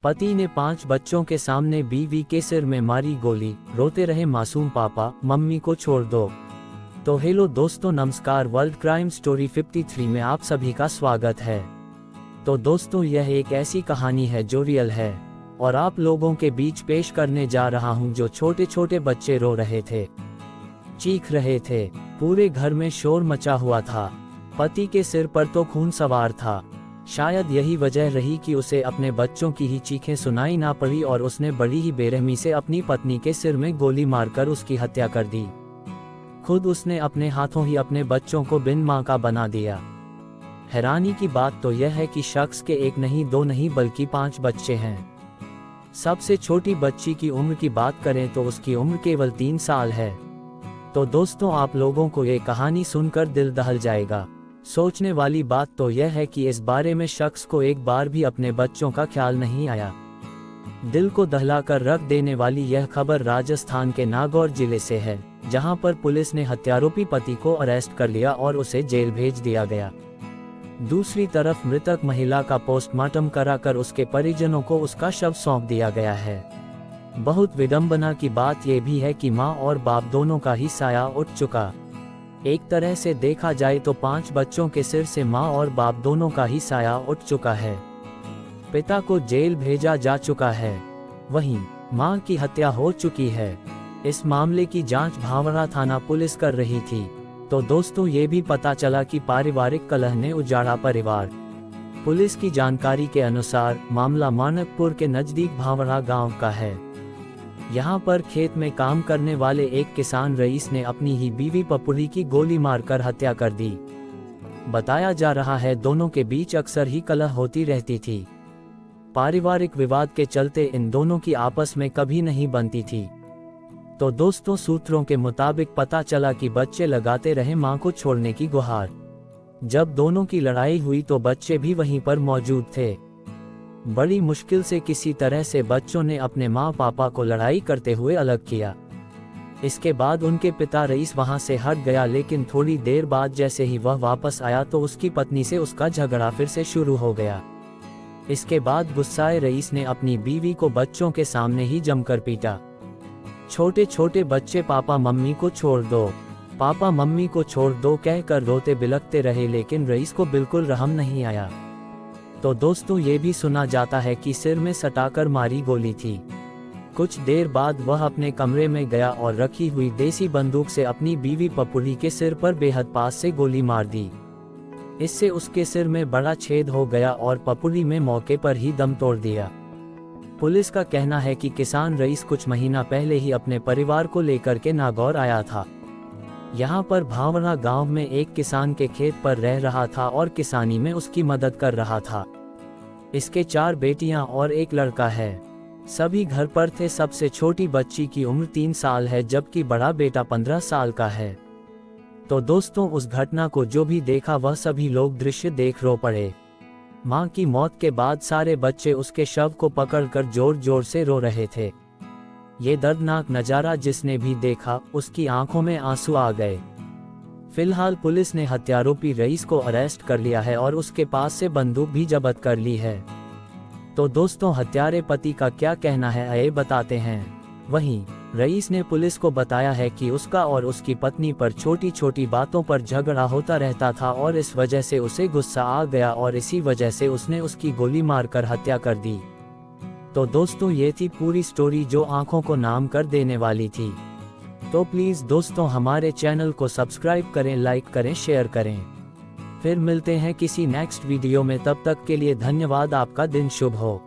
पति ने 5 बच्चों के सामने बीवी के सिर में मारी गोली, रोते रहे मासूम पापा, मम्मी को छोड़ दो। तो हेलो दोस्तों, नमस्कार। वर्ल्ड क्राइम स्टोरी 53 में आप सभी का स्वागत है। तो दोस्तों, यह एक ऐसी कहानी है जो रियल है और आप लोगों के बीच पेश करने जा रहा हूं, जो छोटे छोटे बच्चे रो रहे थे, चीख रहे थे, पूरे घर में शोर मचा हुआ था। पति के सिर पर तो खून सवार था। शायद यही वजह रही कि उसे अपने बच्चों की ही चीखें सुनाई ना पड़ी और उसने बड़ी ही बेरहमी से अपनी पत्नी के सिर में गोली मारकर उसकी हत्या कर दी। खुद उसने अपने हाथों ही अपने बच्चों को बिन मां का बना दिया। हैरानी की बात तो यह है कि शख्स के एक नहीं, दो नहीं, बल्कि 5 बच्चे हैं। सबसे छोटी बच्ची की उम्र की बात करें तो उसकी उम्र केवल 3 साल है। तो दोस्तों, आप लोगों को ये कहानी सुनकर दिल दहल जाएगा। सोचने वाली बात तो यह है कि इस बारे में शख्स को एक बार भी अपने बच्चों का ख्याल नहीं आया। दिल को दहलाकर रख देने वाली यह खबर राजस्थान के नागौर जिले से है, जहां पर पुलिस ने हत्यारोपी पति को अरेस्ट कर लिया और उसे जेल भेज दिया गया। दूसरी तरफ मृतक महिला का पोस्टमार्टम कराकर उसके परिजनों को उसका शव सौंप दिया गया है। बहुत विडंबना की बात यह भी है कि मां और बाप दोनों का ही साया उठ चुका। एक तरह से देखा जाए तो 5 बच्चों के सिर से मां और बाप दोनों का ही साया उठ चुका है। पिता को जेल भेजा जा चुका है, वहीं मां की हत्या हो चुकी है। इस मामले की जांच भावरा थाना पुलिस कर रही थी। तो दोस्तों, ये भी पता चला कि पारिवारिक कलह ने उजाड़ा परिवार। पुलिस की जानकारी के अनुसार मामला मानकपुर के नजदीक भावरा गांव का है। यहाँ पर खेत में काम करने वाले एक किसान रईस ने अपनी ही बीवी पपुड़ी की गोली मारकर हत्या कर दी। बताया जा रहा है दोनों के बीच अक्सर ही कलह होती रहती थी। पारिवारिक विवाद के चलते इन दोनों की आपस में कभी नहीं बनती थी। तो दोस्तों, सूत्रों के मुताबिक पता चला कि बच्चे लगाते रहे मां को छोड़ने की गुहार। जब दोनों की लड़ाई हुई तो बच्चे भी वहीं पर मौजूद थे। बड़ी मुश्किल से किसी तरह से बच्चों ने अपने माँ पापा को लड़ाई करते हुए अलग किया। इसके बाद उनके पिता रईस वहां से हट गया, लेकिन थोड़ी देर बाद जैसे ही वह वापस आया तो उसकी पत्नी से उसका झगड़ा फिर से शुरू हो गया। इसके बाद गुस्साए रईस ने अपनी बीवी को बच्चों के सामने ही जमकर पीटा। छोटे छोटे बच्चे पापा मम्मी को छोड़ दो, पापा मम्मी को छोड़ दो कहकर रोते बिलखते रहे, लेकिन रईस को बिल्कुल रहम नहीं आया। तो दोस्तों, ये भी सुना जाता है कि सिर में सटाकर मारी गोली थी। कुछ देर बाद वह अपने कमरे में गया और रखी हुई देसी बंदूक से अपनी बीवी पपुड़ी के सिर पर बेहद पास से गोली मार दी। इससे उसके सिर में बड़ा छेद हो गया और पपुड़ी में मौके पर ही दम तोड़ दिया। पुलिस का कहना है कि किसान रईस कुछ महीना पहले ही अपने परिवार को लेकर के नागौर आया था। यहाँ पर भावरा गांव में एक किसान के खेत पर रह रहा था और किसानी में उसकी मदद कर रहा था। इसके 4 बेटियां और एक लड़का है। सभी घर पर थे। सबसे छोटी बच्ची की उम्र 3 साल है, जबकि बड़ा बेटा 15 साल का है। तो दोस्तों, उस घटना को जो भी देखा वह सभी लोग दृश्य देख रो पड़े। मां की मौत के बाद सारे बच्चे उसके शव को पकड़कर जोर जोर से रो रहे थे। ये दर्दनाक नज़ारा जिसने भी देखा उसकी आंखों में आंसू आ गए। फिलहाल पुलिस ने हत्यारोपी रईस को अरेस्ट कर लिया है और उसके पास से बंदूक भी जब्त कर ली है। तो दोस्तों, हत्यारे पति का क्या कहना है आइए बताते हैं। वहीं रईस ने पुलिस को बताया है कि उसका और उसकी पत्नी पर छोटी छोटी बातों पर झगड़ा होता रहता था और इस वजह से उसे गुस्सा आ गया और इसी वजह से उसने उसकी गोली मारकर हत्या कर दी। तो दोस्तों, ये थी पूरी स्टोरी जो आंखों को नाम कर देने वाली थी। तो प्लीज़ दोस्तों, हमारे चैनल को सब्सक्राइब करें, लाइक करें, शेयर करें। फिर मिलते हैं किसी नेक्स्ट वीडियो में। तब तक के लिए धन्यवाद। आपका दिन शुभ हो।